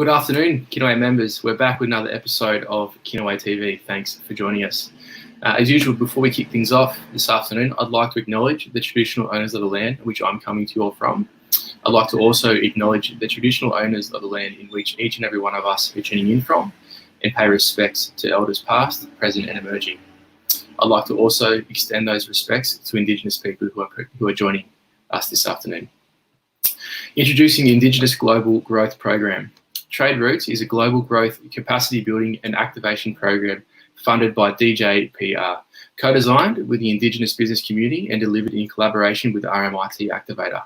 Good afternoon, Kinaway members. We're back with another episode of Kinaway TV. Thanks for joining us. As usual, before we kick things off this afternoon, I'd like to acknowledge the traditional owners of the land which I'm coming to you all from. I'd like to also acknowledge the traditional owners of the land in which each and every one of us are tuning in from, and pay respects to elders past, present and emerging. I'd like to also extend those respects to Indigenous people who are joining us this afternoon. Introducing the Indigenous Global Growth Program. Trade Routes is a global growth, capacity building and activation program funded by DJPR, co-designed with the Indigenous business community and delivered in collaboration with RMIT Activator.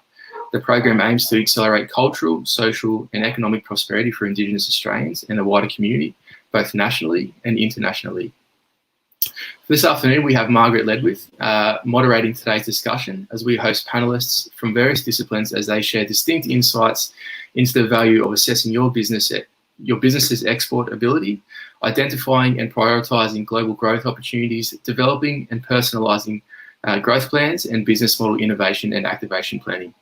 The program aims to accelerate cultural, social and economic prosperity for Indigenous Australians and the wider community, both nationally and internationally. This afternoon, we have Margaret Ledwith moderating today's discussion as we host panellists from various disciplines as they share distinct insights into the value of assessing your business's export ability, identifying and prioritising global growth opportunities, developing and personalising growth plans, and business model innovation and activation planning.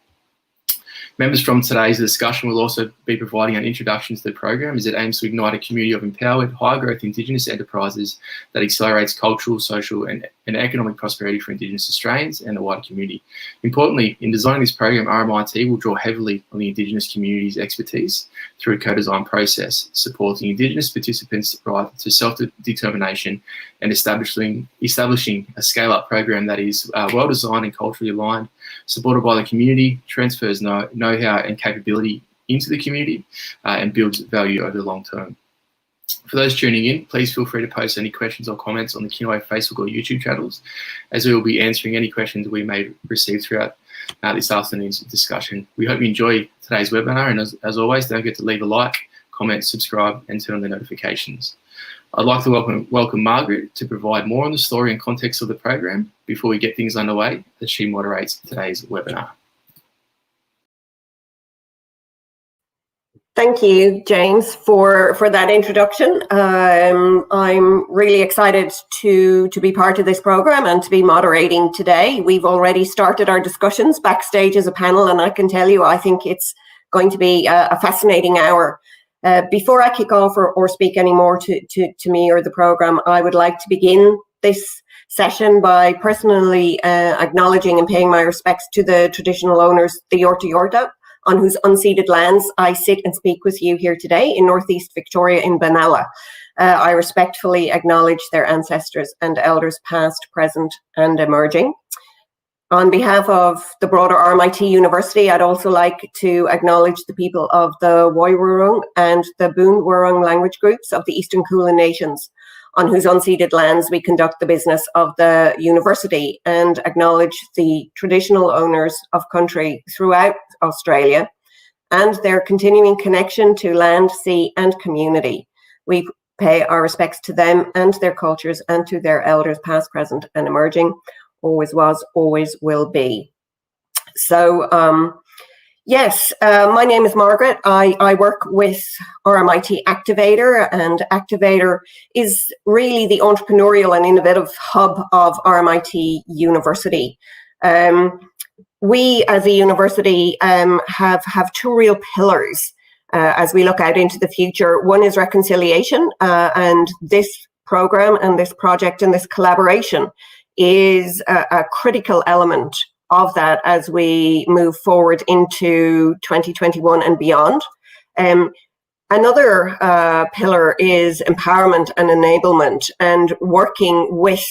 Members from today's discussion will also be providing an introduction to the program as it aims to ignite a community of empowered, high-growth Indigenous enterprises that accelerates cultural, social and economic prosperity for Indigenous Australians and the wider community. Importantly, in designing this program, RMIT will draw heavily on the Indigenous community's expertise through a co-design process, supporting Indigenous participants' right to self-determination and establishing a scale-up program that is well-designed and culturally aligned, supported by the community, transfers know-how and capability into the community, and builds value over the long term. For those tuning in, please feel free to post any questions or comments on the Kinaway Facebook or YouTube channels, as we will be answering any questions we may receive throughout this afternoon's discussion. We hope you enjoy today's webinar, and as always, don't forget to leave a like, comment, subscribe, and turn on the notifications. I'd like to welcome Margaret to provide more on the story and context of the program before we get things underway as she moderates today's webinar. Thank you, James, for that introduction. I'm really excited to be part of this program and to be moderating today. We've already started our discussions backstage as a panel, and I can tell you I think it's going to be a fascinating hour. Before I kick off or speak any more to me or the program, I would like to begin this session by personally acknowledging and paying my respects to the traditional owners, the Yorta Yorta, on whose unceded lands I sit and speak with you here today in Northeast Victoria in Benalla. I respectfully acknowledge their ancestors and elders past, present and emerging. On behalf of the broader RMIT University, I'd also like to acknowledge the people of the Woiwurrung and the Boonwurrung language groups of the Eastern Kulin Nations, on whose unceded lands we conduct the business of the university, and acknowledge the traditional owners of country throughout Australia and their continuing connection to land, sea and community. We pay our respects to them and their cultures and to their elders past, present and emerging. Always was, always will be. So, yes, my name is Margaret. I work with RMIT Activator, and Activator is really the entrepreneurial and innovative hub of RMIT University. We as a university have two real pillars as we look out into the future. One is reconciliation, and this program and this project and this collaboration is a critical element of that as we move forward into 2021 and beyond. Another pillar is empowerment and enablement, and working with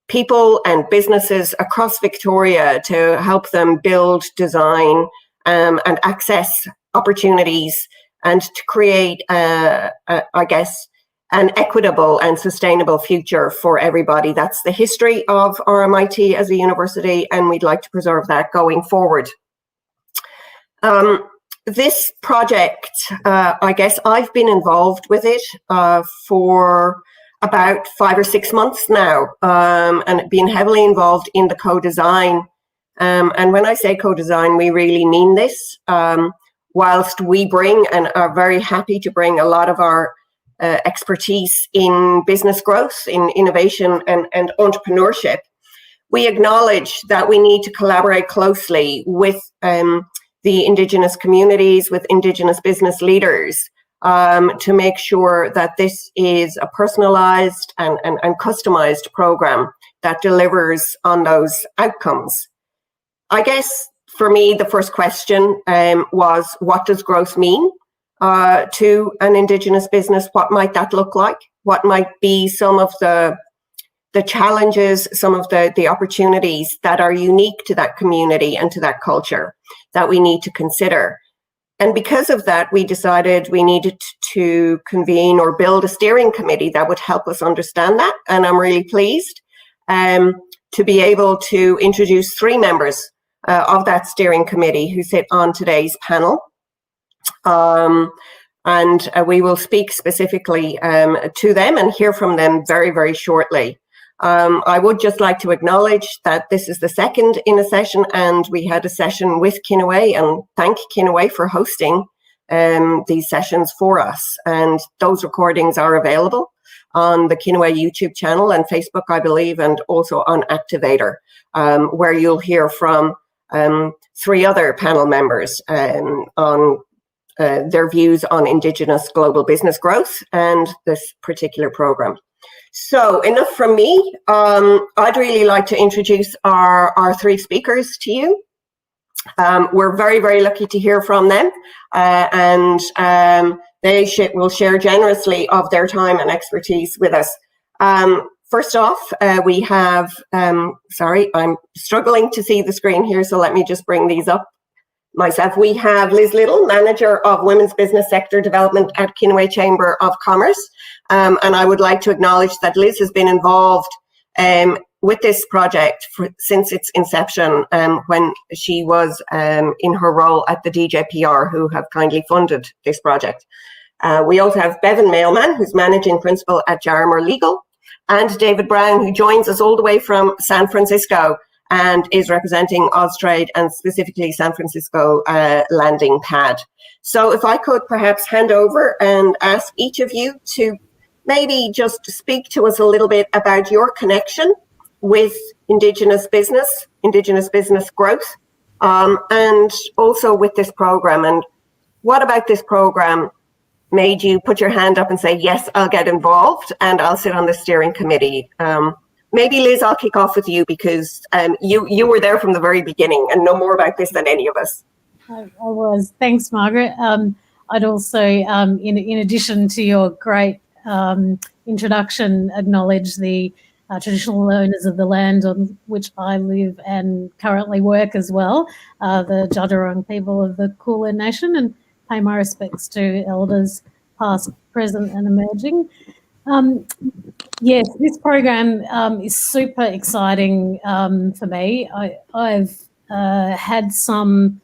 people and businesses across Victoria to help them build, design and access opportunities, and to create, I guess, an equitable and sustainable future for everybody. That's the history of RMIT as a university, and we'd like to preserve that going forward. This project, I guess I've been involved with it for about 5 or 6 months now, and been heavily involved in the co-design. And when I say co-design, we really mean this. Whilst we bring and are very happy to bring a lot of our expertise in business growth, in innovation and entrepreneurship, we acknowledge that we need to collaborate closely with the Indigenous communities, with Indigenous business leaders, to make sure that this is a personalised and customised programme that delivers on those outcomes. I guess for me, the first question was, what does growth mean to an Indigenous business? What might that look like? What might be some of the challenges, some of the opportunities that are unique to that community and to that culture that we need to consider? And because of that, we decided we needed to convene or build a steering committee that would help us understand that. And I'm really pleased to be able to introduce 3 members of that steering committee who sit on today's panel. And we will speak specifically to them and hear from them very, very shortly. I would just like to acknowledge that this is the second in a session, and we had a session with Kinaway, and thank Kinaway for hosting these sessions for us. And those recordings are available on the Kinaway YouTube channel and Facebook, I believe, and also on Activator, where you'll hear from 3 other panel members on their views on Indigenous global business growth and this particular programme. So enough from me. I'd really like to introduce our 3 speakers to you. We're very, very lucky to hear from them, and they will share generously of their time and expertise with us. First off, we have, sorry, I'm struggling to see the screen here, so let me just bring these up myself. We have Liz Little, Manager of Women's Business Sector Development at Kinaway Chamber of Commerce. And I would like to acknowledge that Liz has been involved with this project since its inception, when she was in her role at the DJPR, who have kindly funded this project. We also have Bevan Mailman, who's Managing Principal at Jarmer Legal, and David Brown, who joins us all the way from San Francisco and is representing Austrade and specifically San Francisco landing pad. So if I could perhaps hand over and ask each of you to maybe just speak to us a little bit about your connection with Indigenous business growth, and also with this program. And what about this program made you put your hand up and say, yes, I'll get involved and I'll sit on the steering committee? Maybe Liz, I'll kick off with you, because you were there from the very beginning and know more about this than any of us. I was. Thanks, Margaret. I'd also, in addition to your great introduction, acknowledge the traditional owners of the land on which I live and currently work as well, the Jagera people of the Kulin Nation, and pay my respects to elders past, present and emerging. Yes, this program is super exciting for me. I've had some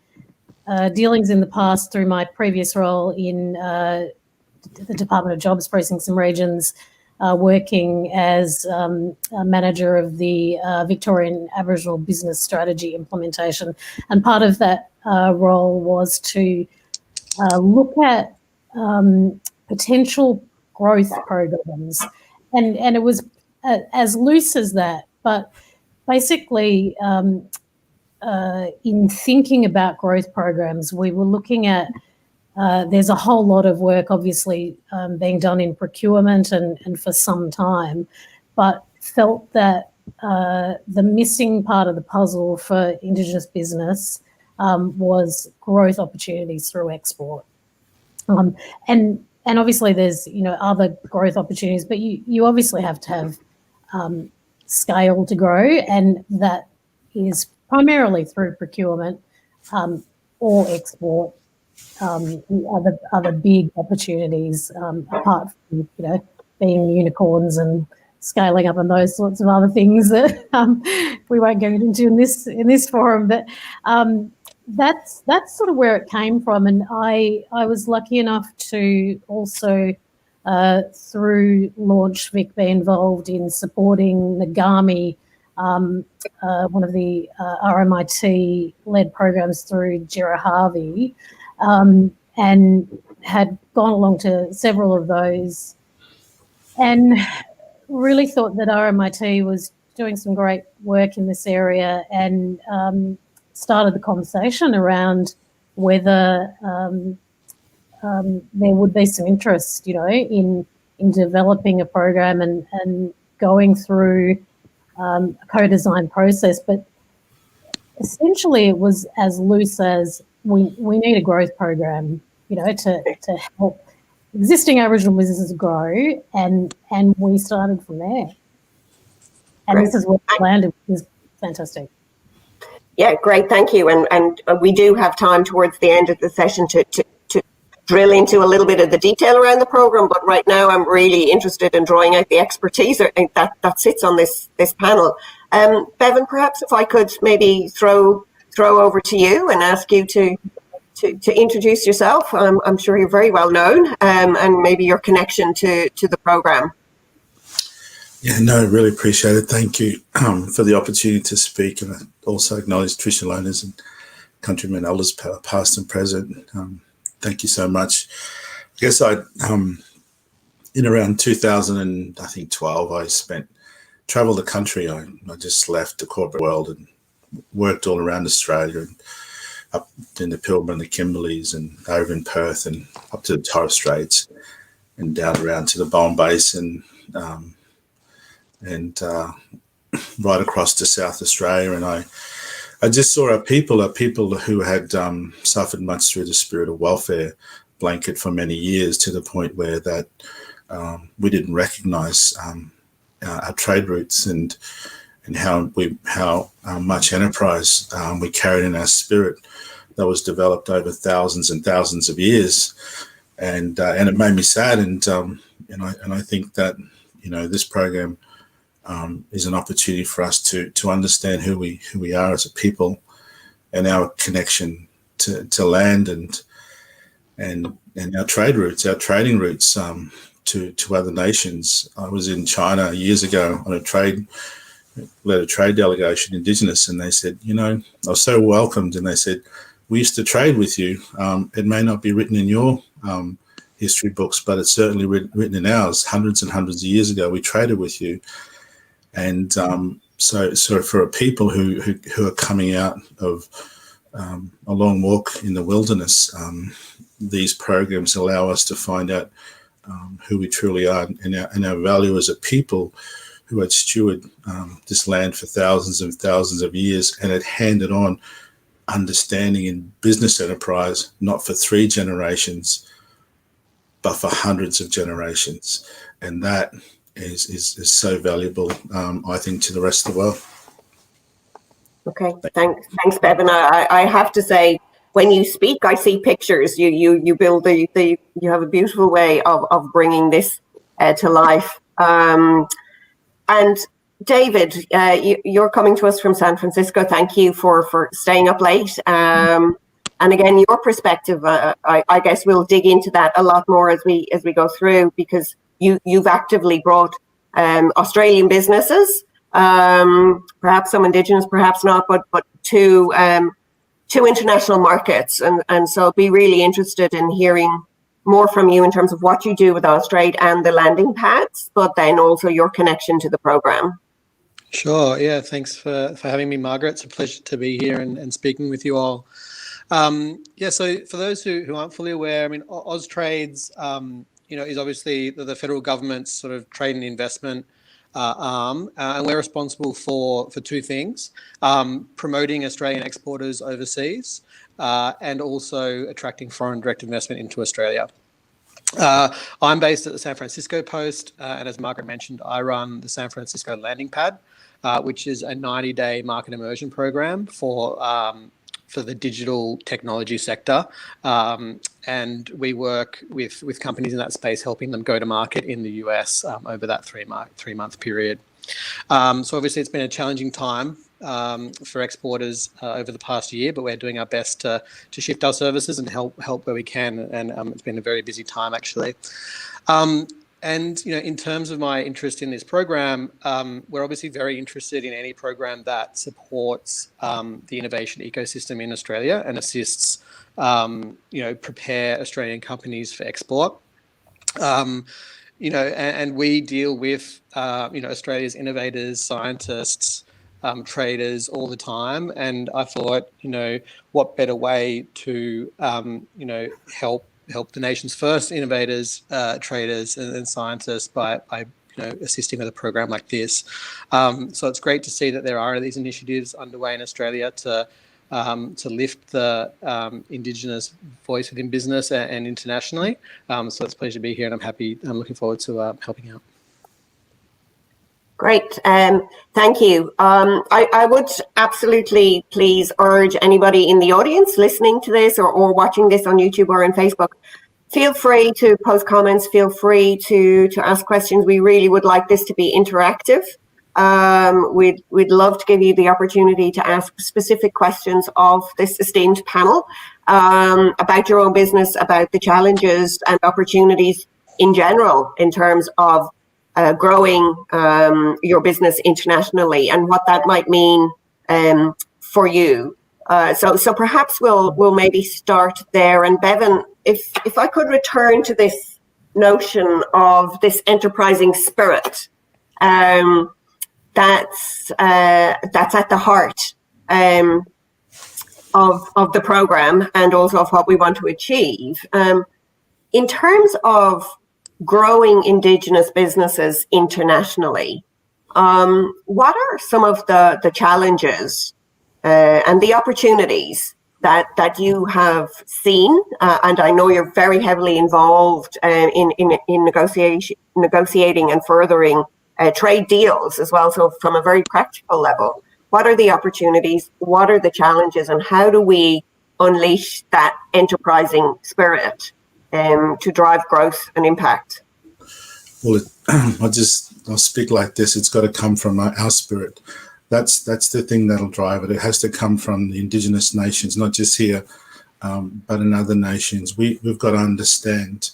dealings in the past through my previous role in the Department of Jobs, Precincts and Regions, working as a manager of the Victorian Aboriginal Business Strategy implementation. And part of that role was to look at potential growth programs. And it was as loose as that, but basically in thinking about growth programs, we were looking at there's a whole lot of work obviously being done in procurement and for some time, but felt that the missing part of the puzzle for Indigenous business was growth opportunities through export. And obviously there's, other growth opportunities, but you obviously have to have scale to grow, and that is primarily through procurement or export. Other big opportunities, apart from, being unicorns and scaling up and those sorts of other things that we won't go into in this forum, but that's sort of where it came from. And I was lucky enough to also through Launch Vic be involved in supporting Ngami, one of the RMIT led programs through Jira Harvey, and had gone along to several of those and really thought that RMIT was doing some great work in this area, and started the conversation around whether there would be some interest, in developing a program and going through a co-design process. But essentially, it was as loose as we need a growth program, to help existing Aboriginal businesses grow, and we started from there. And Great. This is where we landed, which is fantastic. Yeah, great, thank you. And we do have time towards the end of the session to drill into a little bit of the detail around the program, but right now I'm really interested in drawing out the expertise that sits on this panel. Bevan, perhaps if I could maybe throw over to you and ask you to introduce yourself. I'm sure you're very well known, and maybe your connection to the program. Yeah, no, really appreciate it. Thank you for the opportunity to speak, and I also acknowledge traditional owners and countrymen, elders, past and present. Thank you so much. I guess in around 2012, I travelled the country. I just left the corporate world and worked all around Australia, and up in the Pilbara and the Kimberleys, and over in Perth, and up to the Torres Straits, and down around to the Bowen Basin, and right across to South Australia. And I just saw our people who had suffered much through the spirit of welfare blanket for many years, to the point where that we didn't recognise our trade routes and how much enterprise we carried in our spirit that was developed over thousands and thousands of years, and it made me sad. And I think that this program is an opportunity for us to understand who we are as a people, and our connection to land and our trade routes, our trading routes to other nations. I was in China years ago on led a trade delegation, Indigenous, and they said, I was so welcomed, and they said, we used to trade with you. It may not be written in your history books, but it's certainly written in ours. Hundreds and hundreds of years ago, we traded with you. And so for people who are coming out of a long walk in the wilderness, these programs allow us to find out who we truly are, and our value as a people who had stewarded this land for thousands and thousands of years, and had handed on understanding in business enterprise, not for 3 generations, but for hundreds of generations. And that is so valuable, I think, to the rest of the world. Okay, thanks, Bevan. I have to say, when you speak, I see pictures. You build you have a beautiful way of bringing this to life. And David, you're coming to us from San Francisco. Thank you for staying up late. And again, your perspective, I guess we'll dig into that a lot more as we go through, because you've actively brought Australian businesses, perhaps some Indigenous, perhaps not, but to international markets. And so be really interested in hearing more from you in terms of what you do with Austrade and the landing pads, but then also your connection to the program. Sure. Yeah. Thanks for having me, Margaret. It's a pleasure to be here and speaking with you all. So for those who aren't fully aware, I mean, Austrades, is obviously the federal government's sort of trade and investment arm, and we're responsible for 2 things: promoting Australian exporters overseas, and also attracting foreign direct investment into Australia. I'm based at the San Francisco Post, and as Margaret mentioned, I run the San Francisco Landing Pad, which is a 90-day market immersion program for the digital technology sector. And we work with companies in that space, helping them go to market in the US over that 3-month period. So obviously it's been a challenging time for exporters over the past year, but we're doing our best to shift our services and help where we can. And it's been a very busy time, actually. And in terms of my interest in this program, we're obviously very interested in any program that supports the innovation ecosystem in Australia and assists, prepare Australian companies for export. And we deal with, Australia's innovators, scientists, traders all the time. And I thought, what better way to, help the nation's first innovators, traders, and scientists by assisting with a program like this. So it's great to see that there are these initiatives underway in Australia to lift the Indigenous voice within business and internationally. So it's a pleasure to be here, and I'm looking forward to helping out. Great, thank you. I would absolutely please urge anybody in the audience listening to this or watching this on YouTube or on Facebook, feel free to post comments, feel free to ask questions. We really would like this to be interactive. We'd love to give you the opportunity to ask specific questions of this esteemed panel about your own business, about the challenges and opportunities in general in terms of growing your business internationally and what that might mean for you. So perhaps we'll maybe start there. And Bevan, if I could return to this notion of this enterprising spirit, that's at the heart of the program and also of what we want to achieve. In terms of growing Indigenous businesses internationally, what are some of the challenges and the opportunities that you have seen? And I know you're very heavily involved in negotiating and furthering trade deals as well. So from a very practical level, what are the opportunities? What are the challenges? And how do we unleash that enterprising spirit to drive growth and impact? Well, I'll speak like this. It's got to come from our spirit. That's the thing that'll drive it. It has to come from the Indigenous nations, not just here, but in other nations. We've got to understand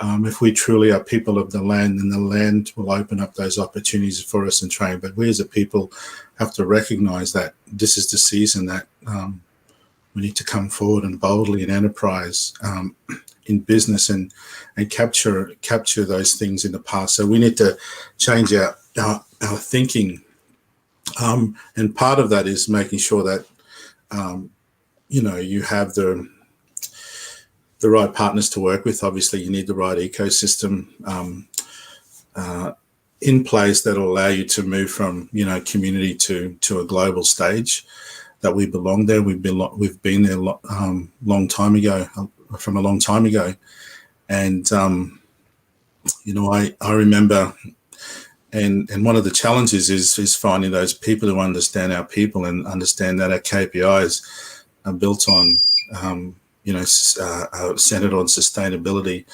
if we truly are people of the land, then the land will open up those opportunities for us in trade. But we as a people have to recognize that this is the season that we need to come forward and boldly in enterprise, in business, and capture those things in the past. So we need to change our thinking. And part of that is making sure that, you have the right partners to work with. Obviously, you need the right ecosystem in place that will allow you to move from, community to a global stage, that we belong there. We've been there long time ago, from a long time ago. And, I remember, and one of the challenges is finding those people who understand our people and understand that our KPIs are built on, centered on sustainability,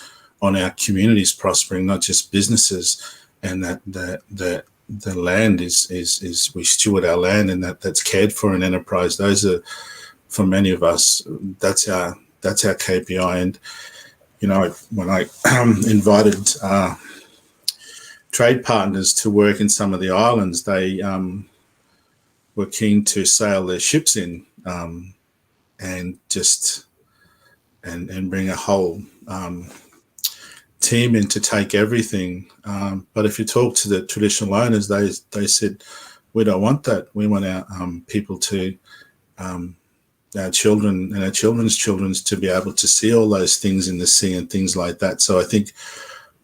on our communities prospering, not just businesses, and that the land is we steward our land, and that's cared for in enterprise. Those are, for many of us, that's our KPI. And when I invited trade partners to work in some of the islands, they were keen to sail their ships in and bring a whole team in to take everything. But if you talk to the traditional owners, they said, we don't want that. We want our people to, our children and our children's children to be able to see all those things in the sea and things like that. So I think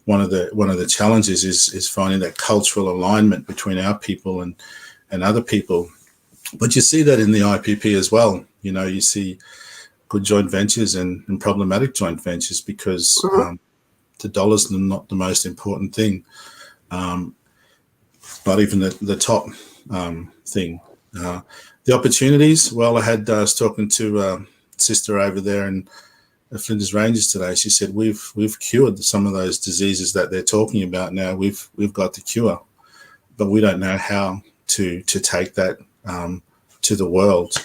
one of the challenges is finding that cultural alignment between our people and other people. But you see that in the IPP as well. You see good joint ventures and problematic joint ventures because the dollar's not the most important thing, not even the top thing. The opportunities, well, I was talking to a sister over there in Flinders Ranges today. She said we've cured some of those diseases that they're talking about now. We've got the cure, but we don't know how to take that to the world.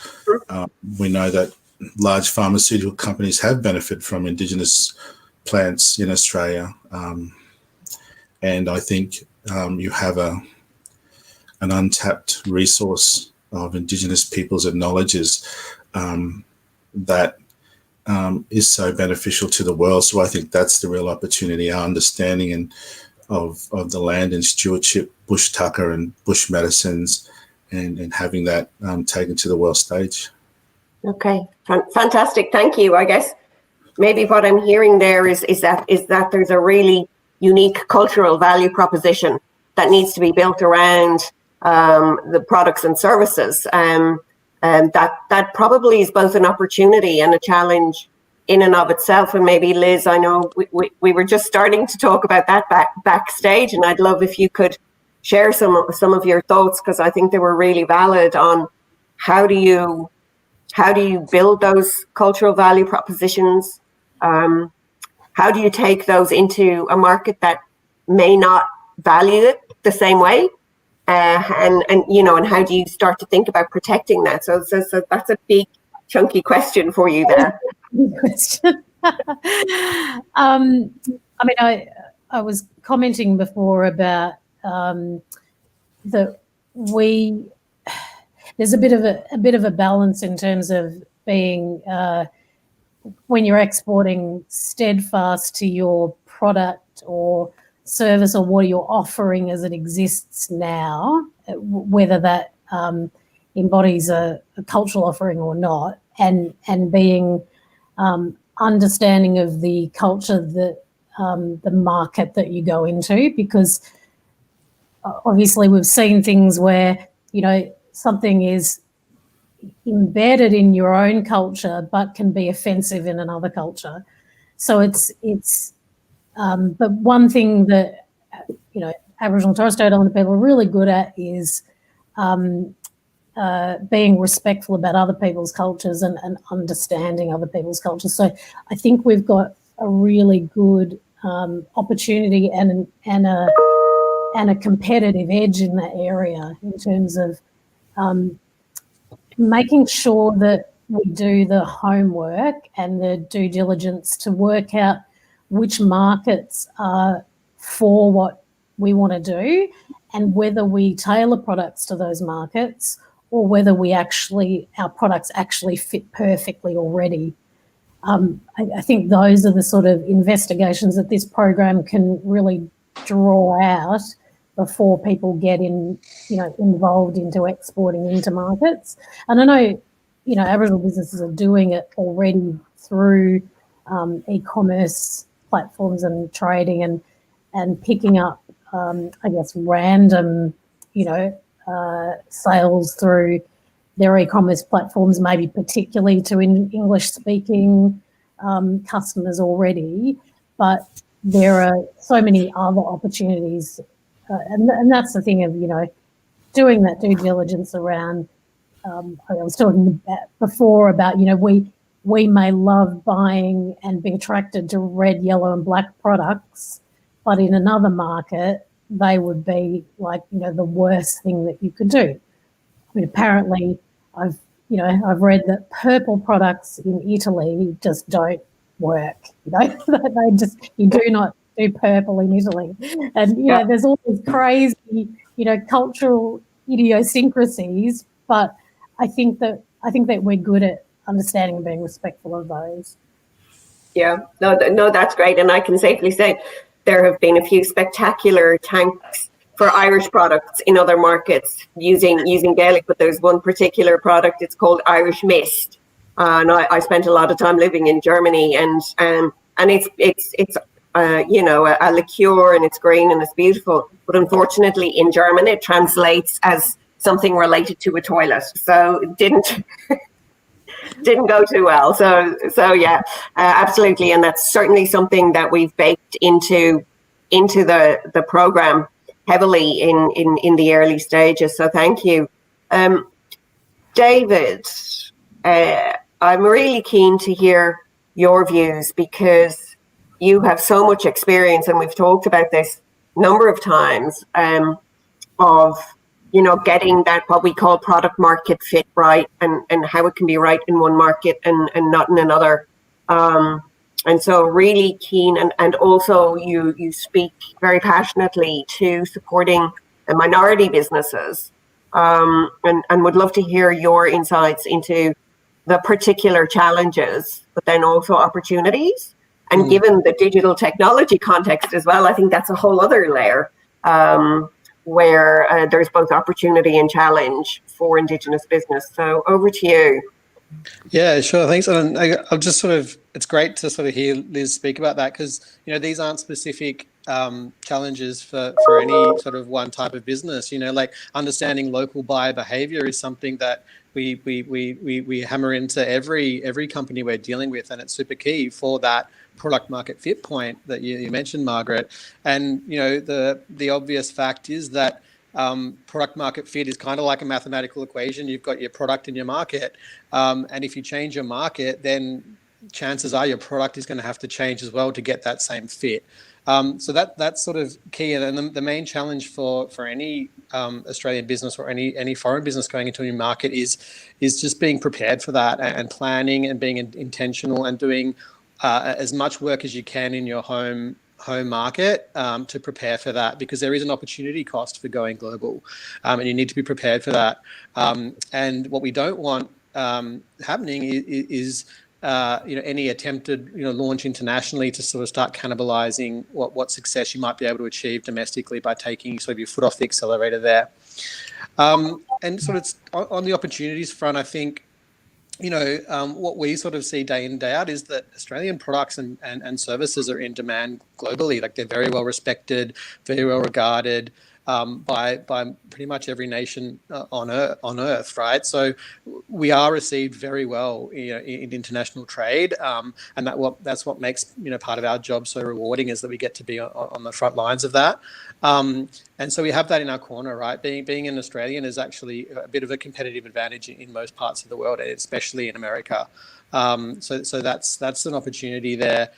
We know that large pharmaceutical companies have benefited from Indigenous plants in Australia, and I think you have an untapped resource of Indigenous peoples and knowledges that is so beneficial to the world. So I think that's the real opportunity, our understanding of the land and stewardship, bush tucker and bush medicines, and having that taken to the world stage. Okay, fantastic. Thank you. I guess maybe what I'm hearing there is that there's a really unique cultural value proposition that needs to be built around the products and services. And that probably is both an opportunity and a challenge in and of itself. And maybe Liz, I know we were just starting to talk about that backstage, and I'd love if you could share some of your thoughts, because I think they were really valid on how do you build those cultural value propositions. How do you take those into a market that may not value it the same way? And how do you start to think about protecting that? So that's a big, chunky question for you there. Good question. I was commenting before about that there's a bit of a balance in terms of being when you're exporting steadfast to your product or service or what you're offering as it exists now, whether that embodies a cultural offering or not, and being understanding of the culture that the market that you go into, because obviously we've seen things where something is embedded in your own culture but can be offensive in another culture. So it's but one thing that Aboriginal and Torres Strait Islander people are really good at is being respectful about other people's cultures and understanding other people's cultures. So I think we've got a really good opportunity and a competitive edge in that area in terms of making sure that we do the homework and the due diligence to work out which markets are for what we want to do, and whether we tailor products to those markets or whether our products actually fit perfectly already. I think those are the sort of investigations that this program can really draw out before people get involved into exporting into markets. And I know, Aboriginal businesses are doing it already through e-commerce platforms and trading and picking up, random, sales through their e-commerce platforms, maybe particularly to English-speaking customers already. But there are so many other opportunities. And that's the thing of, doing that due diligence around, I was talking before about, we may love buying and be attracted to red, yellow and black products, but in another market, they would be like, the worst thing that you could do. I mean, apparently I've read that purple products in Italy just don't work. You do not do purple in Italy. And, there's all these crazy, cultural idiosyncrasies, but I think that we're good at understanding and being respectful of those. Yeah, no, that's great. And I can safely say there have been a few spectacular tanks for Irish products in other markets using Gaelic, but there's one particular product, it's called Irish Mist. And I spent a lot of time living in Germany, and it's a liqueur, and it's green and it's beautiful. But unfortunately in German, it translates as something related to a toilet. So it didn't go too well. So yeah, absolutely. And that's certainly something that we've baked into the program heavily in the early stages. So thank you. David, I'm really keen to hear your views, because you have so much experience, and we've talked about this a number of times, of getting that what we call product market fit right, and how it can be right in one market and not in another. And so really keen, and also you speak very passionately to supporting minority businesses, and would love to hear your insights into the particular challenges, but then also opportunities. And given the digital technology context as well, I think that's a whole other layer. where there's both opportunity and challenge for Indigenous business. So over to you. Yeah, sure. Thanks. And I'll just it's great to sort of hear Liz speak about that, because, these aren't specific challenges for any sort of one type of business. Like understanding local buyer behavior is something that we hammer into every company we're dealing with, and it's super key for that product market fit point that you mentioned, Margaret. And the obvious fact is that product market fit is kind of like a mathematical equation. You've got your product and your market, and if you change your market, then chances are your product is going to have to change as well to get that same fit. So that's sort of key. And the main challenge for any Australian business or any foreign business going into a new market is just being prepared for that, and planning and being intentional and doing as much work as you can in your home market to prepare for that, because there is an opportunity cost for going global, and you need to be prepared for that. And what we don't want happening is any attempted launch internationally to sort of start cannibalizing what success you might be able to achieve domestically by taking sort of your foot off the accelerator there. And sort of on the opportunities front, I think what we sort of see day in, day out is that Australian products and services are in demand globally. Like, they're very well respected, very well regarded by pretty much every nation on Earth, right? So we are received very well in international trade, and that's what makes part of our job so rewarding, is that we get to be on the front lines of that. And so we have that in our corner, right? Being an Australian is actually a bit of a competitive advantage in most parts of the world, especially in America. So that's an opportunity there.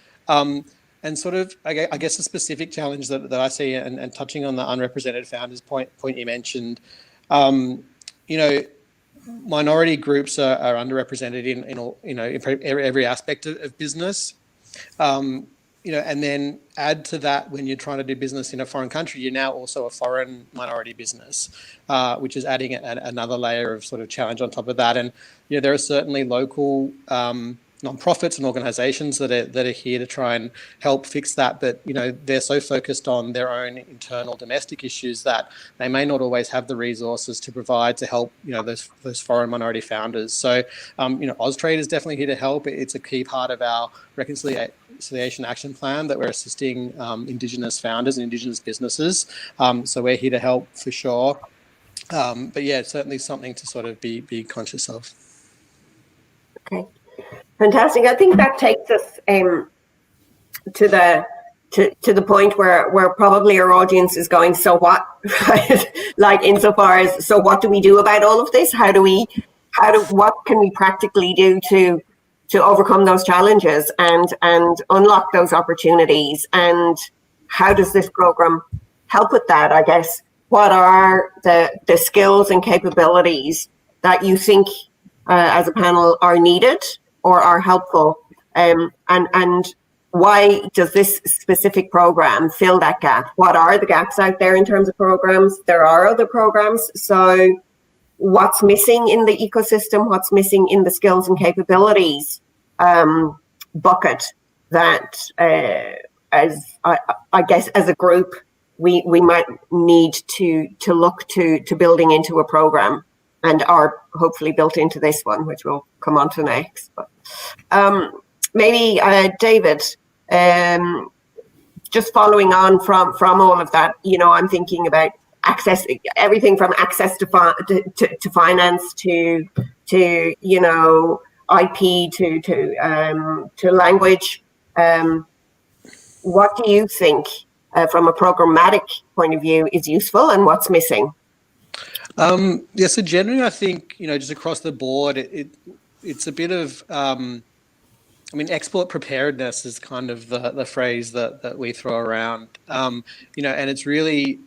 And sort of, I guess, a specific challenge that I see, and touching on the unrepresented founders point you mentioned, minority groups are underrepresented in all, every aspect of business. And then add to that, when you're trying to do business in a foreign country, you're now also a foreign minority business, which is adding another layer of sort of challenge on top of that. And there are certainly local non-profits and organisations that are here to try and help fix that, but they're so focused on their own internal domestic issues that they may not always have the resources to provide to help those foreign minority founders. So Austrade is definitely here to help. It's a key part of our reconciliation action plan that we're assisting Indigenous founders and Indigenous businesses. So we're here to help for sure. But yeah, it's certainly something to sort of be conscious of. Okay. Fantastic. I think that takes us to the point where probably our audience is going, so what? Like, insofar as, so what do we do about all of this? What can we practically do to overcome those challenges and unlock those opportunities? And how does this program help with that? I guess, what are the skills and capabilities that you think as a panel are needed or are helpful, and why does this specific program fill that gap? What are the gaps out there in terms of programs? There are other programs, so what's missing in the ecosystem? What's missing in the skills and capabilities bucket that, as I guess, as a group, we might need to look to building into a program, and are hopefully built into this one, which we'll come on to next. But maybe David, just following on from all of that, I'm thinking about access, everything from access to finance to IP to language. What do you think, from a programmatic point of view, is useful, and what's missing? So generally, I think, just across the board, it's a bit of, export preparedness is kind of the phrase that we throw around, and it's really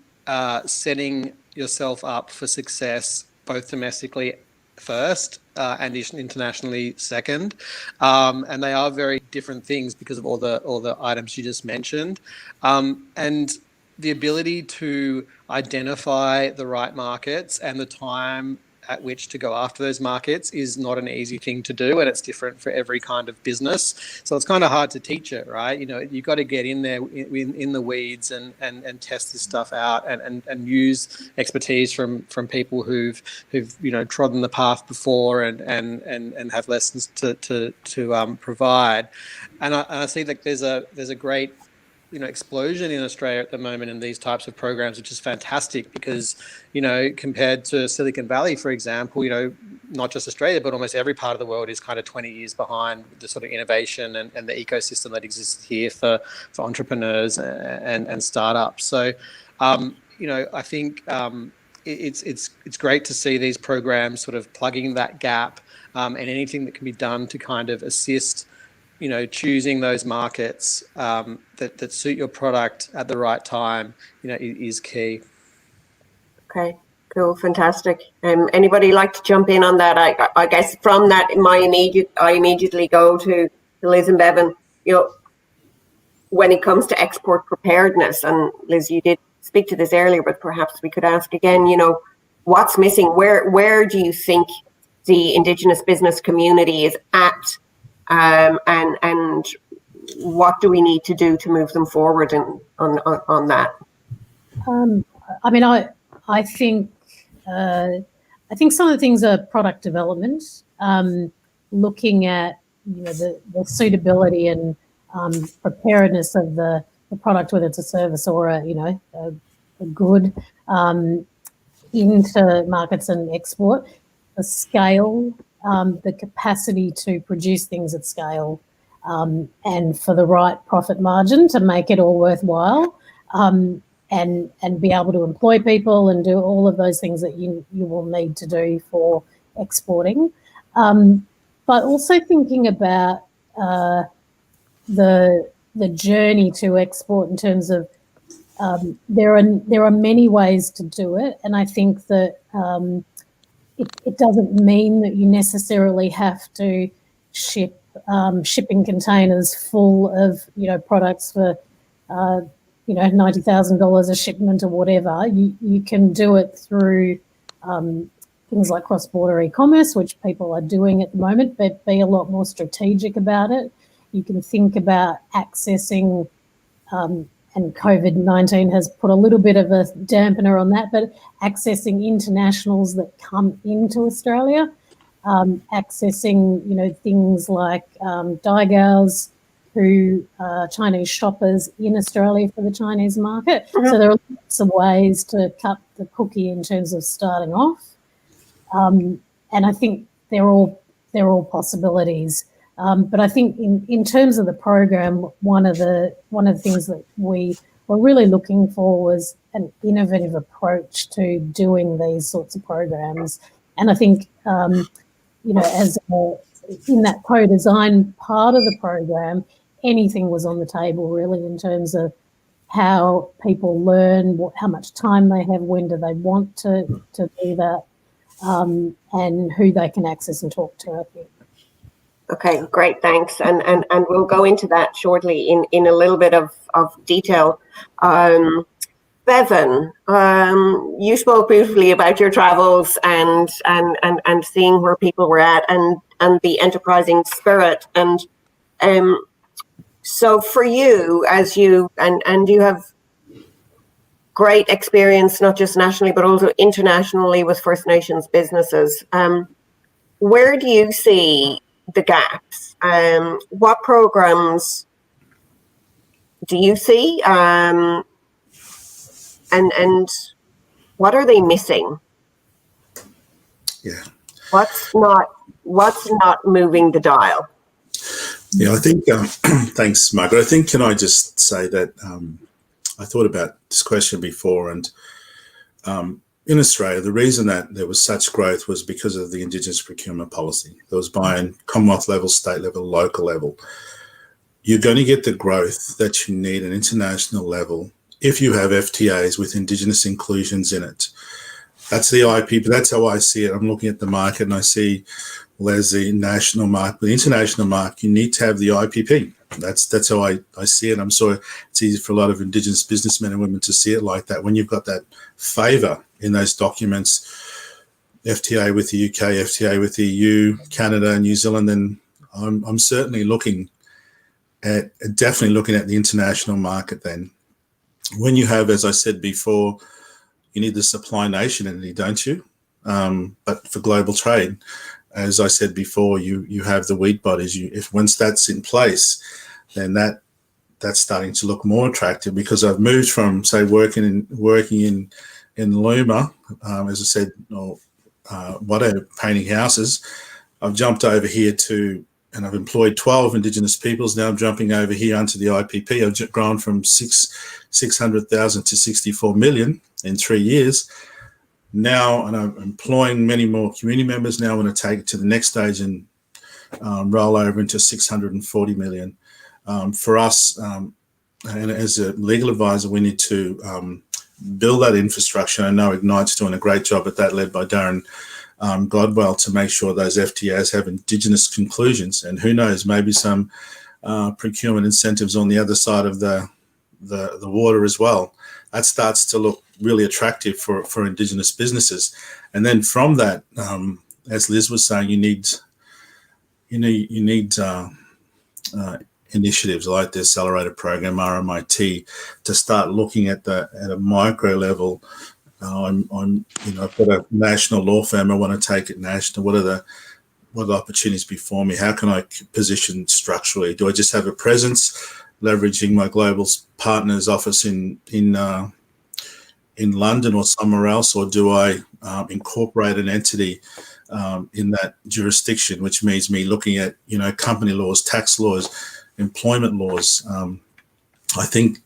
setting yourself up for success, both domestically first and internationally second. And they are very different things because of all the items you just mentioned. And the ability to identify the right markets and the time at which to go after those markets is not an easy thing to do, and it's different for every kind of business. So it's kind of hard to teach it, right? You've got to get in there in the weeds and test this stuff out and use expertise from people who've trodden the path before and have lessons to provide. And I see that there's a great explosion in Australia at the moment in these types of programs, which is fantastic because, compared to Silicon Valley, for example, not just Australia, but almost every part of the world is kind of 20 years behind the sort of innovation and the ecosystem that exists here for entrepreneurs and startups. So, I think it's great to see these programs sort of plugging that gap, and anything that can be done to kind of assist choosing those markets that suit your product at the right time, is key. Okay, cool, fantastic. Anybody like to jump in on that? I guess from that, I immediately go to Liz and Bevan. When it comes to export preparedness, and Liz, you did speak to this earlier, but perhaps we could ask again. What's missing? Where do you think the Indigenous business community is at? And what do we need to do to move them forward on that? I think some of the things are product development, looking at the suitability and preparedness of the product, whether it's a service or a good, into markets and export, the scale. The capacity to produce things at scale, and for the right profit margin to make it all worthwhile, and be able to employ people and do all of those things that you will need to do for exporting. But also thinking about the journey to export in terms of there are many ways to do it, and I think that it doesn't mean that you necessarily have to ship shipping containers full of products for $90,000 a shipment or whatever. You can do it through things like cross-border e-commerce, which people are doing at the moment, but be a lot more strategic about it. You can think about accessing, and COVID-19 has put a little bit of a dampener on that, but accessing internationals that come into Australia, accessing, things like Daigous, who are Chinese shoppers in Australia for the Chinese market. Mm-hmm. So there are lots of ways to cut the cookie in terms of starting off. And I think they're all possibilities. But I think in terms of the program, one of the things that we were really looking for was an innovative approach to doing these sorts of programs. And I think, as in that co-design part of the program, anything was on the table really in terms of how people learn, how much time they have, when do they want to do that, and who they can access and talk to, I think. Okay, great, thanks. And we'll go into that shortly in a little bit of detail. Bevan, you spoke beautifully about your travels and seeing where people were at and the enterprising spirit. And so for you, as you have great experience, not just nationally, but also internationally with First Nations businesses, where do you see the gaps? What programs do you see, and what are they missing? Yeah. What's not moving the dial? Yeah, I think. Thanks, Margaret. I think, can I just say that I thought about this question before, and in Australia, the reason that there was such growth was because of the Indigenous procurement policy. There was buy-in, Commonwealth level, state level, local level. You're going to get the growth that you need at international level if you have FTAs with Indigenous inclusions in it. That's the IP, but that's how I see it. I'm looking at the market and I see, well, there's the national market. The international market, you need to have the IPP. That's how I see it. I'm sorry, it's easy for a lot of Indigenous businessmen and women to see it like that. When you've got that favour in those documents, FTA with the UK, FTA with the EU, Canada, New Zealand, then I'm certainly definitely looking at the international market then. When you have, as I said before, you need the supply nation entity, don't you? But for global trade, as I said before, you have the wheat bodies. If once that's in place, then that's starting to look more attractive, because I've moved from, say, working in Luma, as I said, or whatever, painting houses. I've jumped over here and I've employed 12 Indigenous peoples. Now I'm jumping over here onto the IPP. I've grown from 600,000 to 64 million in 3 years. Now, and I'm employing many more community members. Now I want to take it to the next stage and roll over into 640 million. For us, and as a legal advisor, we need to build that infrastructure. I know Ignite's doing a great job at that, led by Darren Godwell, to make sure those FTAs have Indigenous conclusions. And who knows, maybe some procurement incentives on the other side of the water as well. That starts to look really attractive for Indigenous businesses. And then from that, as Liz was saying, you need initiatives like the Accelerator Program, RMIT, to start looking at a micro level. I've got a national law firm. I want to take it national. What are the opportunities before me? How can I position structurally? Do I just have a presence, leveraging my global partners office in London or somewhere else, or do I incorporate an entity in that jurisdiction, which means me looking at company laws, tax laws, employment laws? I think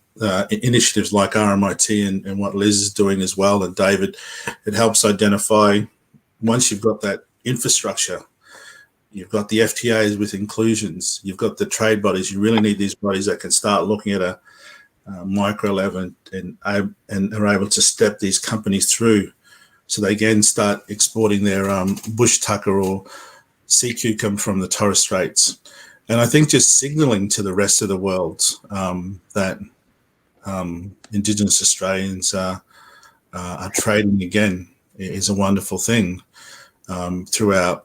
initiatives like RMIT and what Liz is doing as well, and David, it helps identify, once you've got that infrastructure, you've got the FTAs with inclusions, you've got the trade bodies, you really need these bodies that can start looking at a micro level and are able to step these companies through so they can start exporting their bush tucker or sea cucumber from the Torres Straits. And I think just signalling to the rest of the world that Indigenous Australians are trading again is a wonderful thing. Through our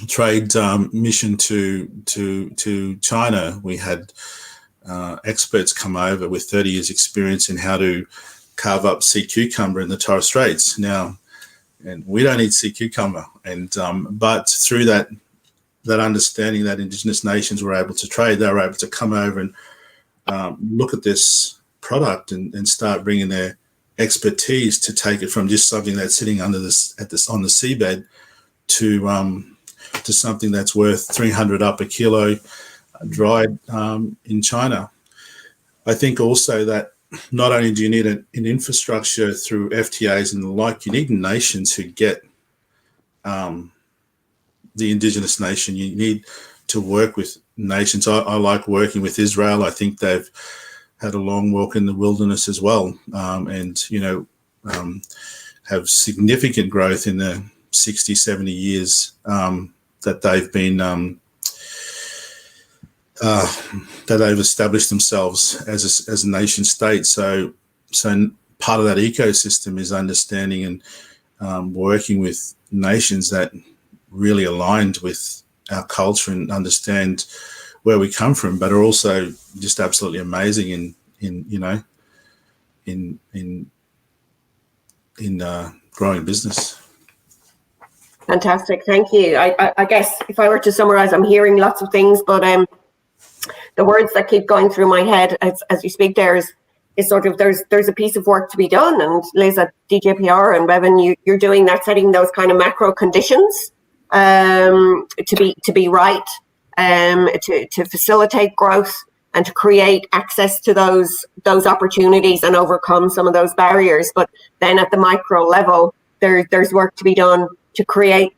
trade mission to China, we had experts come over with 30 years experience in how to carve up sea cucumber in the Torres Straits. Now, and we don't eat sea cucumber, but through that understanding that Indigenous nations were able to trade, they were able to come over and look at this product and start bringing their expertise to take it from just something that's sitting on the seabed to something that's worth 300 up a kilo dried in China. I think also that not only do you need an infrastructure through FTAs and the like, you need nations who get the Indigenous nation. You need to work with nations. I like working with Israel. I think they've had a long walk in the wilderness as well, and have significant growth in the 60, 70 years that they've been that they've established themselves as a nation state. So part of that ecosystem is understanding and working with nations that really aligned with our culture and understand where we come from, but are also just absolutely amazing in growing business. Fantastic, thank you. I guess if I were to summarize, I'm hearing lots of things, but the words that keep going through my head as you speak there is sort of there's a piece of work to be done, and Liz at DJPR and Bevan, you're doing that, setting those kind of macro conditions to be right, to facilitate growth and to create access to those opportunities and overcome some of those barriers. But then at the micro level, there's work to be done to create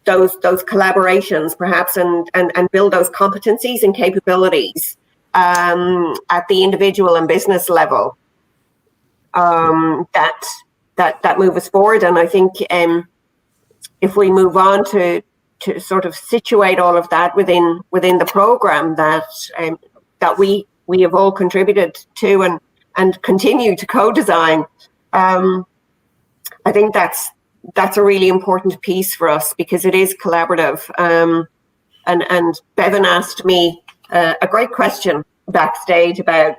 those collaborations perhaps and build those competencies and capabilities at the individual and business level that move us forward. And I think if we move on to sort of situate all of that within the program that we have all contributed to and continue to co-design, I think that's that's a really important piece for us because it is collaborative. And Bevan asked me a great question backstage about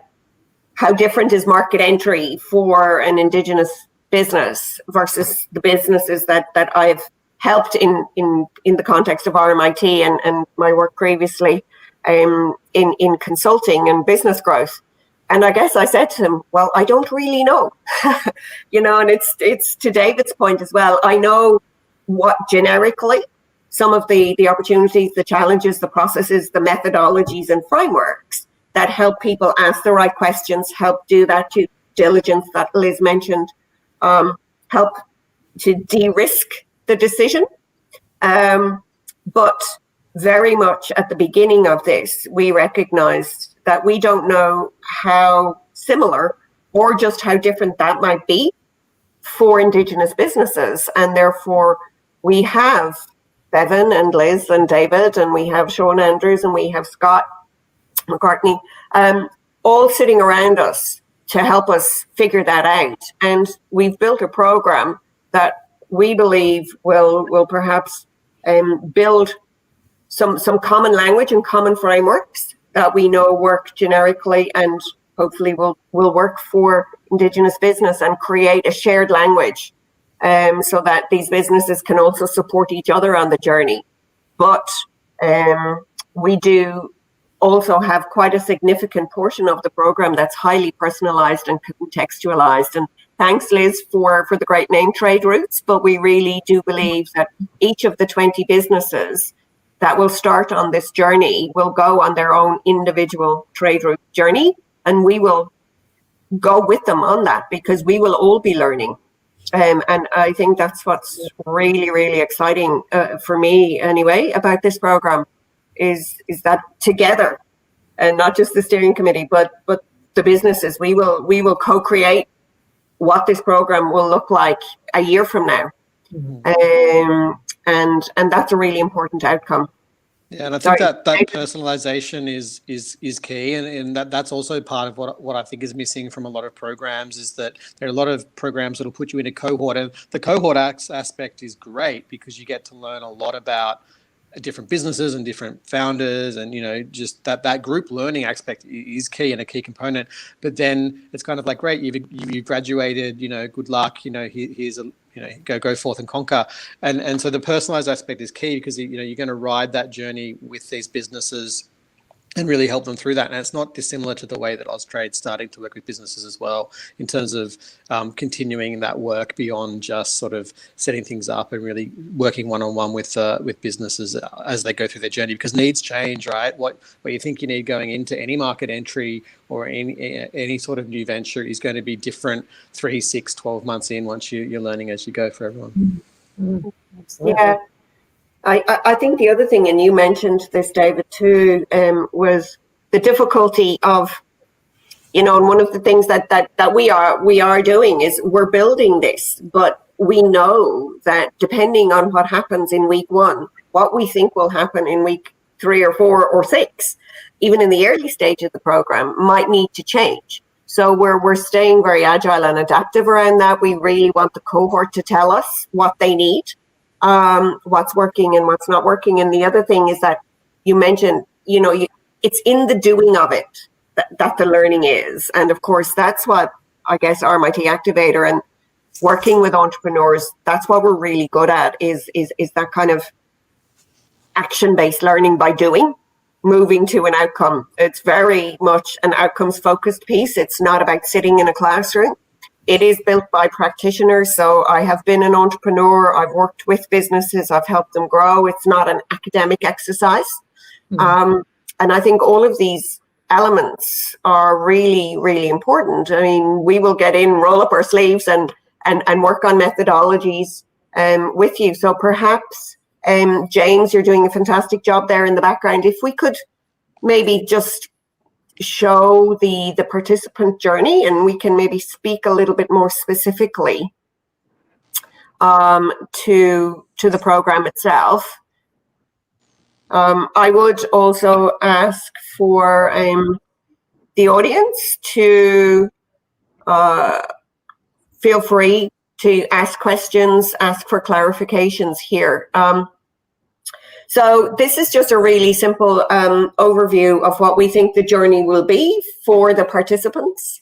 how different is market entry for an Indigenous business versus the businesses that I've helped in the context of RMIT and my work previously in consulting and business growth. And I guess I said to him, well, I don't really know, and it's to David's point as well. I know what generically some of the opportunities, the challenges, the processes, the methodologies and frameworks that help people ask the right questions, help do that due diligence that Liz mentioned, help to de-risk the decision. But very much at the beginning of this, we recognized that we don't know how similar or just how different that might be for Indigenous businesses. And therefore, we have Bevan and Liz and David, and we have Sean Andrews, and we have Scott McCartney, all sitting around us to help us figure that out. And we've built a program that we believe will perhaps build some common language and common frameworks that we know work generically and hopefully will work for Indigenous business and create a shared language so that these businesses can also support each other on the journey. But we do also have quite a significant portion of the program that's highly personalised and contextualised. And thanks, Liz, for the great name, Trade Routes. But we really do believe that each of the 20 businesses that will start on this journey will go on their own individual trade route journey. And we will go with them on that because we will all be learning. And I think that's what's really, really exciting for me anyway about this program is that together, and not just the steering committee, but the businesses, we will co-create what this program will look like a year from now. Mm-hmm. And that's a really important outcome. Yeah, and I think that personalization is key, and that's also part of what I think is missing from a lot of programs is that there are a lot of programs that will put you in a cohort, and the cohort aspect is great because you get to learn a lot about different businesses and different founders, and just that group learning aspect is key and a key component. But then it's kind of like, great, you've graduated, good luck, here's a go forth and conquer, and so the personalized aspect is key because you're going to ride that journey with these businesses and really help them through that. And it's not dissimilar to the way that Austrade's starting to work with businesses as well, in terms of continuing that work beyond just sort of setting things up and really working one-on-one with businesses as they go through their journey, because needs change, right? What you think you need going into any market entry or any sort of new venture is going to be different 3, 6, 12 months in once you're learning as you go for everyone. Mm-hmm. Absolutely. Yeah. I think the other thing, and you mentioned this, David, too, was the difficulty of, and one of the things that we are doing is we're building this, but we know that depending on what happens in week 1, what we think will happen in week 3 or 4 or 6, even in the early stage of the program, might need to change. So we're staying very agile and adaptive around that. We really want the cohort to tell us what they need. What's working and what's not working. And the other thing is that you mentioned, it's in the doing of it that the learning is. And of course, that's what I guess RMIT Activator and working with entrepreneurs, that's what we're really good at is that kind of action-based learning by doing, moving to an outcome. It's very much an outcomes focused piece. It's not about sitting in a classroom. It is built by practitioners. So I have been an entrepreneur. I've worked with businesses. I've helped them grow. It's not an academic exercise. Mm-hmm. And I think all of these elements are really, really important. I mean, we will get in, roll up our sleeves and work on methodologies with you. So perhaps, James, you're doing a fantastic job there in the background. If we could maybe just show the participant journey, and we can maybe speak a little bit more specifically to the program itself. I would also ask for the audience to feel free to ask questions, ask for clarifications here. So this is just a really simple overview of what we think the journey will be for the participants.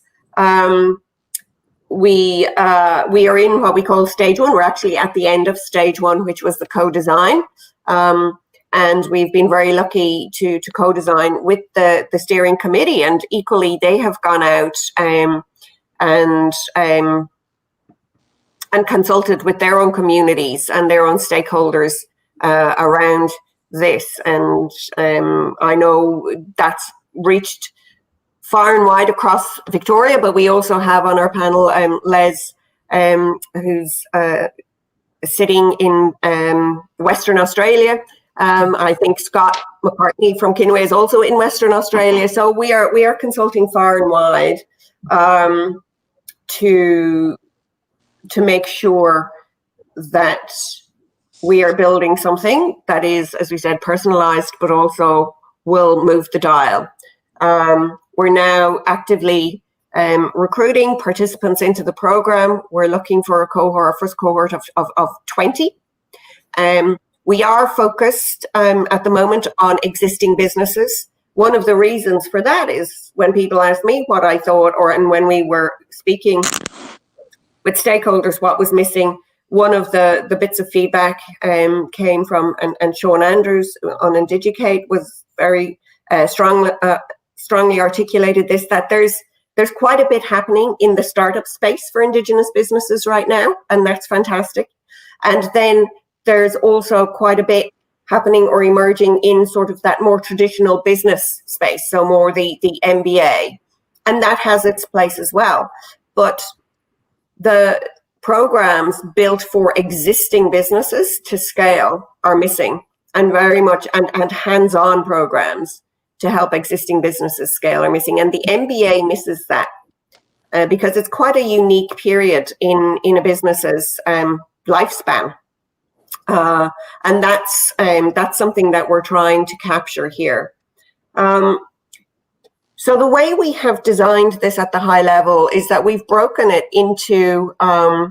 We are in what we call stage one. We're actually at the end of stage one, which was the co-design. And we've been very lucky to co-design with the steering committee, and equally they have gone out and consulted with their own communities and their own stakeholders around this. And I know that's reached far and wide across Victoria, but we also have on our panel Les, who's sitting in Western Australia. I think Scott McCartney from Kinaway is also in Western Australia. So we are consulting far and wide to make sure that we are building something that is, as we said, personalised, but also will move the dial. We're now actively recruiting participants into the program. We're looking for a first cohort of 20. We are focused at the moment on existing businesses. One of the reasons for that is when people ask me what I thought, and when we were speaking with stakeholders, what was missing, one of the bits of feedback came from, and Sean Andrews on Indigicate was very strongly articulated this, that there's quite a bit happening in the startup space for Indigenous businesses right now, and that's fantastic. And then there's also quite a bit happening or emerging in sort of that more traditional business space, so more the MBA, and that has its place as well. But the programs built for existing businesses to scale are missing, and very much, and hands-on programs to help existing businesses scale are missing. And the MBA misses that because it's quite a unique period in a business's lifespan. And that's something that we're trying to capture here. So the way we have designed this at the high level is that we've broken it into, I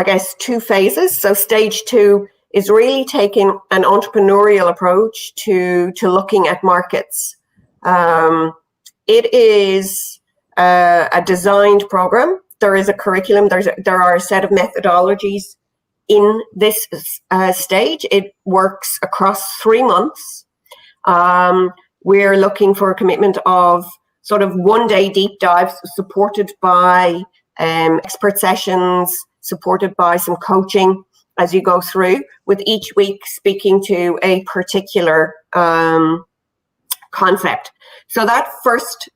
guess, two phases. So stage two is really taking an entrepreneurial approach to looking at markets. It is a designed program. There is a curriculum. There are a set of methodologies in this stage. It works across 3 months. We're looking for a commitment of sort of one-day deep dives supported by expert sessions, supported by some coaching as you go through, with each week speaking to a particular concept. So that first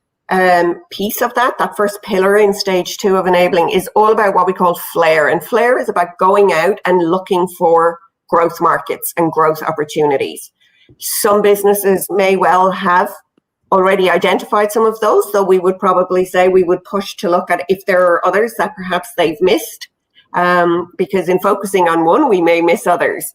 piece of that first pillar in stage two of enabling is all about what we call flair. And flair is about going out and looking for growth markets and growth opportunities. Some businesses may well have already identified some of those, so we would probably say we would push to look at if there are others that perhaps they've missed, because in focusing on one, we may miss others.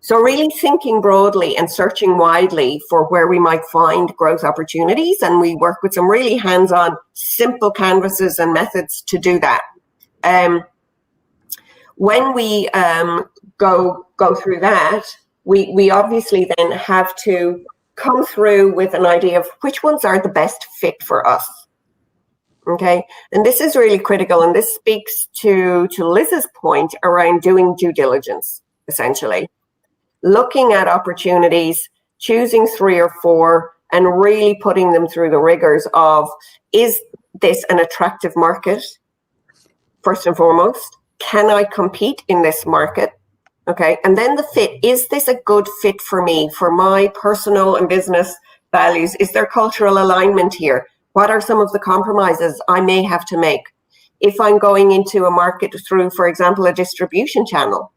So really thinking broadly and searching widely for where we might find growth opportunities, and we work with some really hands-on, simple canvases and methods to do that. When we go through that, we obviously then have to come through with an idea of which ones are the best fit for us. Okay, and this is really critical, and this speaks to Liz's point around doing due diligence, essentially. Looking at opportunities, choosing 3 or 4, and really putting them through the rigors of, is this an attractive market, first and foremost? Can I compete in this market? Okay, and then the fit. Is this a good fit for me, for my personal and business values? Is there cultural alignment here? What are some of the compromises I may have to make? If I'm going into a market through, for example, a distribution channel,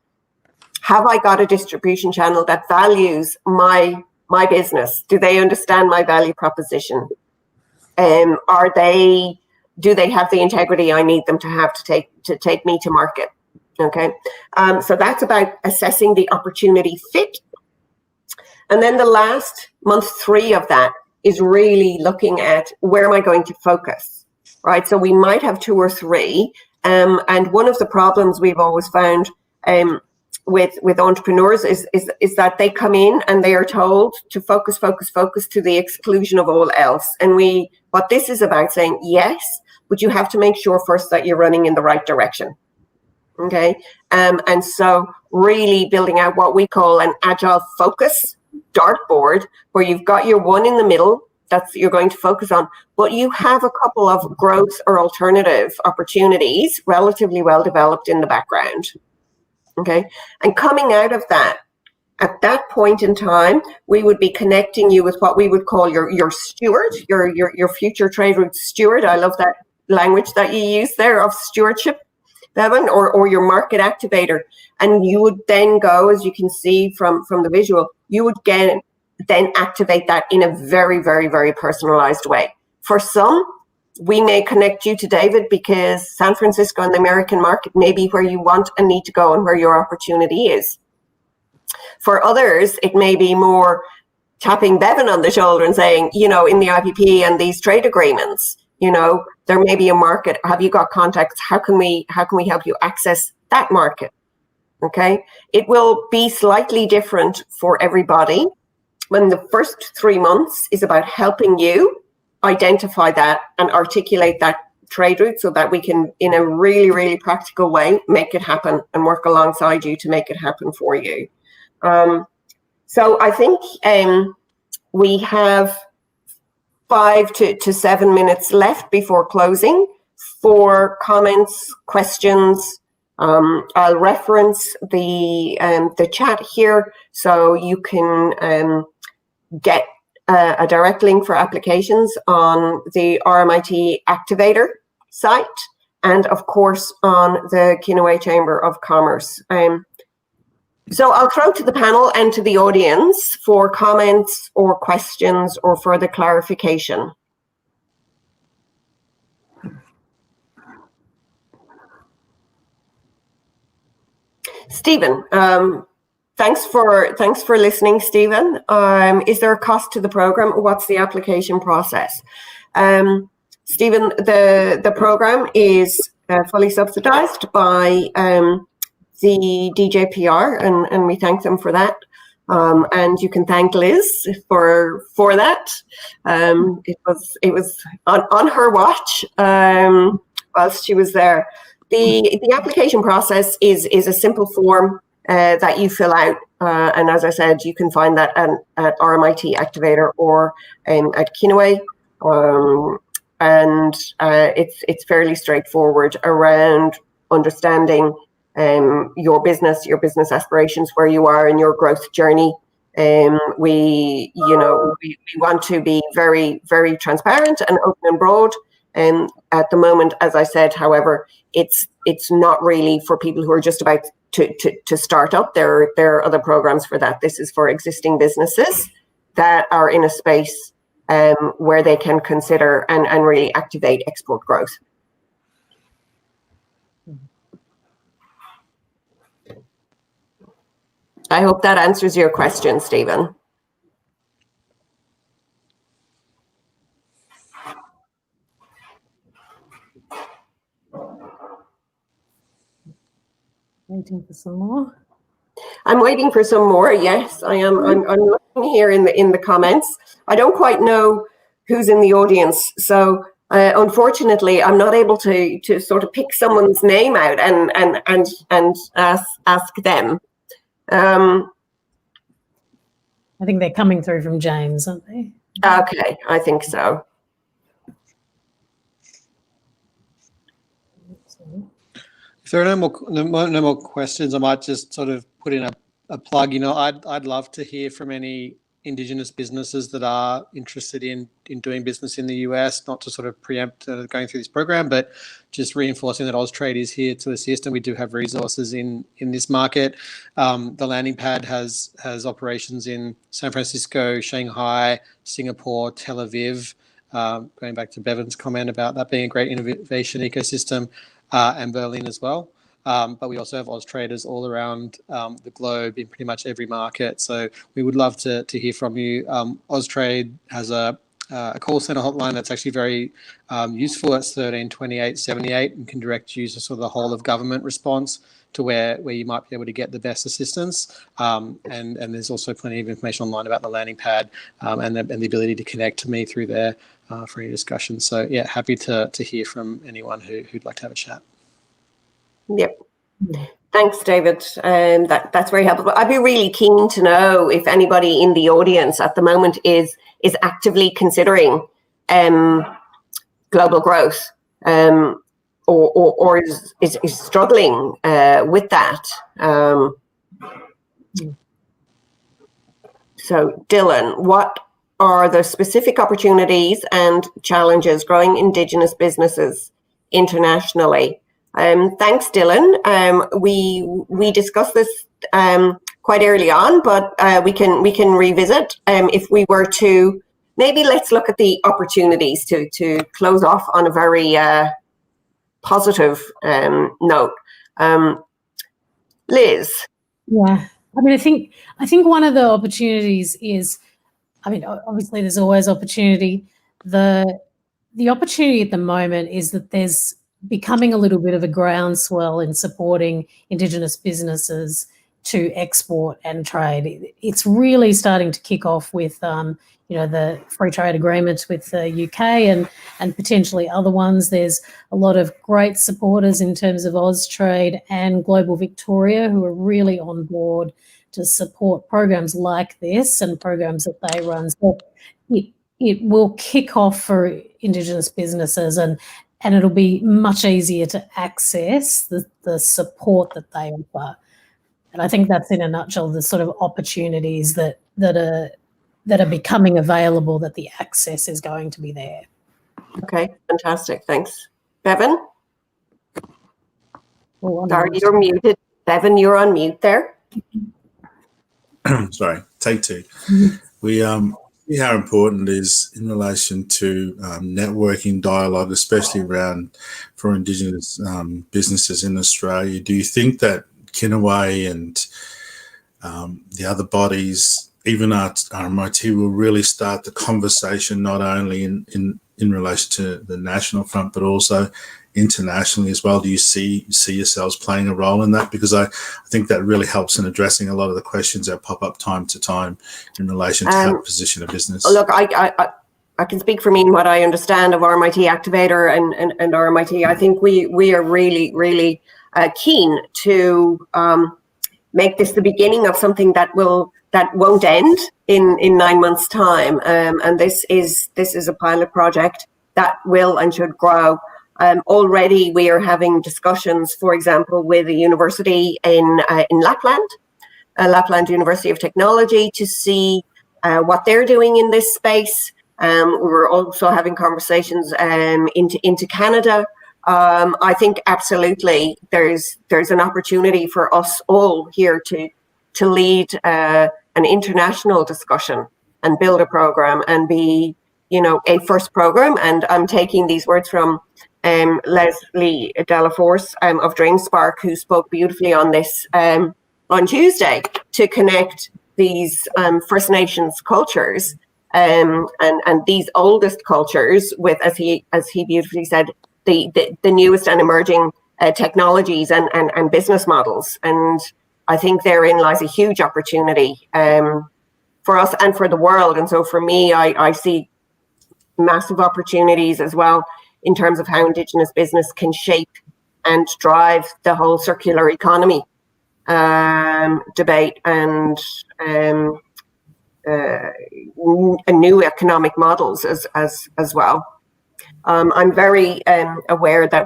have I got a distribution channel that values my business? Do they understand my value proposition? Do they have the integrity I need them to have to take me to market? Okay, so that's about assessing the opportunity fit. And then the last month 3 of that is really looking at where am I going to focus, right? So we might have 2 or 3, And one of the problems we've always found with entrepreneurs is that they come in and they are told to focus to the exclusion of all else. And what this is about saying, yes, but you have to make sure first that you're running in the right direction. Okay. And so really building out what we call an agile focus dartboard, where you've got your one in the middle that's you're going to focus on, but you have a couple of growth or alternative opportunities relatively well developed in the background. Okay. And coming out of that, at that point in time, we would be connecting you with what we would call your steward, your future trade route steward. I love that language that you use there of stewardship, Bevan, or your market activator. And you would then go, as you can see from the visual, you would then activate that in a very, very, very personalized way. For some, we may connect you to David because San Francisco and the American market may be where you want and need to go and where your opportunity is. For others, it may be more tapping Bevan on the shoulder and saying, in the IPP and these trade agreements, there may be a market. Have you got contacts? How can we help you access that market? Okay. It will be slightly different for everybody. When the first 3 months is about helping you identify that and articulate that trade route so that we can, in a really, really practical way, make it happen and work alongside you to make it happen for you. So I think we have 5 to 7 minutes left before closing for comments, questions. I'll reference the chat here so you can get a direct link for applications on the RMIT Activator site and, of course, on the Kinaway Chamber of Commerce. So I'll throw to the panel and to the audience for comments or questions or further clarification. Stephen, thanks for listening, Stephen. Is there a cost to the program? What's the application process? Stephen, the program is fully subsidized by the DJPR, and we thank them for that. And you can thank Liz for that. It was on her watch whilst she was there. The application process is a simple form that you fill out, and as I said, you can find that at RMIT Activator or at Kinaway, and it's fairly straightforward around understanding your business aspirations, where you are in your growth journey. We want to be very, very transparent and open and broad. At the moment, as I said, however, it's not really for people who are just about to start up. There are other programs for that. This is for existing businesses that are in a space where they can consider and really activate export growth. I hope that answers your question, Stephen. Waiting for some more. I'm waiting for some more. Yes, I am. I'm looking here in the comments. I don't quite know who's in the audience, so unfortunately, I'm not able to sort of pick someone's name out and ask them. I think they're coming through from James, aren't they? Okay, I think so. If there are no more questions, I might just sort of put in a plug. I'd love to hear from any Indigenous businesses that are interested in doing business in the US, not to sort of preempt going through this program, but just reinforcing that Austrade is here to assist, and we do have resources in this market. The landing pad has operations in San Francisco, Shanghai, Singapore, Tel Aviv, going back to Bevan's comment about that being a great innovation ecosystem, and Berlin as well. But we also have Austraders all around the globe in pretty much every market. So we would love to hear from you. Austrade has a a call center hotline that's actually very useful. That's 13 28 78 and can direct you to sort of the whole of government response to where you might be able to get the best assistance. And there's also plenty of information online about the landing pad and the ability to connect to me through there for any discussion. So yeah, happy to hear from anyone who'd like to have a chat. Yep. Thanks, David. That's very helpful. I'd be really keen to know if anybody in the audience at the moment is actively considering global growth, or is struggling with that. So, Dylan, what are the specific opportunities and challenges growing Indigenous businesses internationally? Thanks, Dylan. We discussed this quite early on, but we can revisit if we were to. Maybe let's look at the opportunities to close off on a very positive note. Liz. Yeah, I mean, I think one of the opportunities is, I mean, obviously there's always opportunity. The opportunity at the moment is that there's becoming a little bit of a groundswell in supporting Indigenous businesses to export and trade. It's really starting to kick off with, the free trade agreements with the UK and potentially other ones. There's a lot of great supporters in terms of Austrade and Global Victoria who are really on board to support programs like this and programs that they run. So it will kick off for Indigenous businesses and it'll be much easier to access the support that they offer. And I think that's in a nutshell the sort of opportunities that are becoming available, that the access is going to be there. Okay, fantastic. Thanks. Bevan? Sorry, you're muted. Bevan, you're on mute there. Sorry, take two. We see how important it is in relation to networking dialogue, especially around for Indigenous businesses in Australia. Do you think that Kinaway and the other bodies, even our RMIT, will really start the conversation not only in relation to the national front, but also internationally as well? Do you see yourselves playing a role in that? Because I think that really helps in addressing a lot of the questions that pop up time to time in relation to how to position a business. Look, I can speak for me in what I understand of RMIT Activator and RMIT. I think we are really, really keen to make this the beginning of something that won't end in 9 months' time. And this is a pilot project that will and should grow. Already we are having discussions, for example, with a university in Lapland, Lapland University of Technology, to see what they're doing in this space. We're also having conversations into Canada. I think absolutely there's an opportunity for us all here to lead an international discussion and build a program and be, a first program. And I'm taking these words from Leslie Delaforce of DreamSpark, who spoke beautifully on this on Tuesday, to connect these First Nations cultures and these oldest cultures with, as he beautifully said, the newest and emerging technologies and business models. And I think therein lies a huge opportunity for us and for the world. And so for me, I see massive opportunities as well in terms of how Indigenous business can shape and drive the whole circular economy debate and new economic models as well. I'm very aware that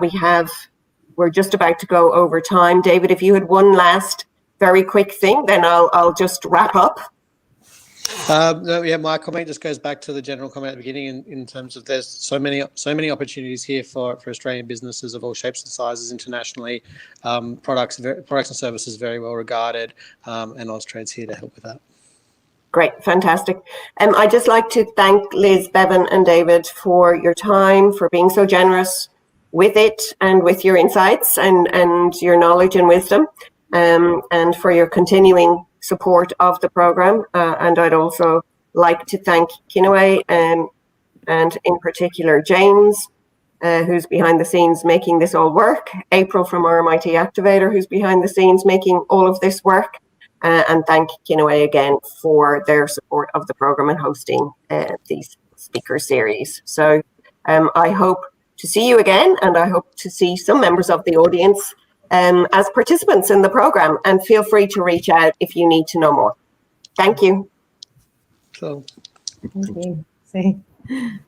we're just about to go over time. David, if you had one last very quick thing, then I'll just wrap up. My comment just goes back to the general comment at the beginning in terms of there's so many opportunities here for Australian businesses of all shapes and sizes internationally. Products and services very well regarded, and Austrade's here to help with that. Great, fantastic. I'd just like to thank Liz, Bevan and David for your time, for being so generous with it and with your insights and your knowledge and wisdom, and for your continuing support of the program. And I'd also like to thank Kinaway and in particular James, who's behind the scenes making this all work, April from RMIT Activator, who's behind the scenes making all of this work, and thank Kinaway again for their support of the program and hosting these speaker series. So I hope to see you again, and I hope to see some members of the audience as participants in the program, and feel free to reach out if you need to know more. Thank you. So. Thank you. See.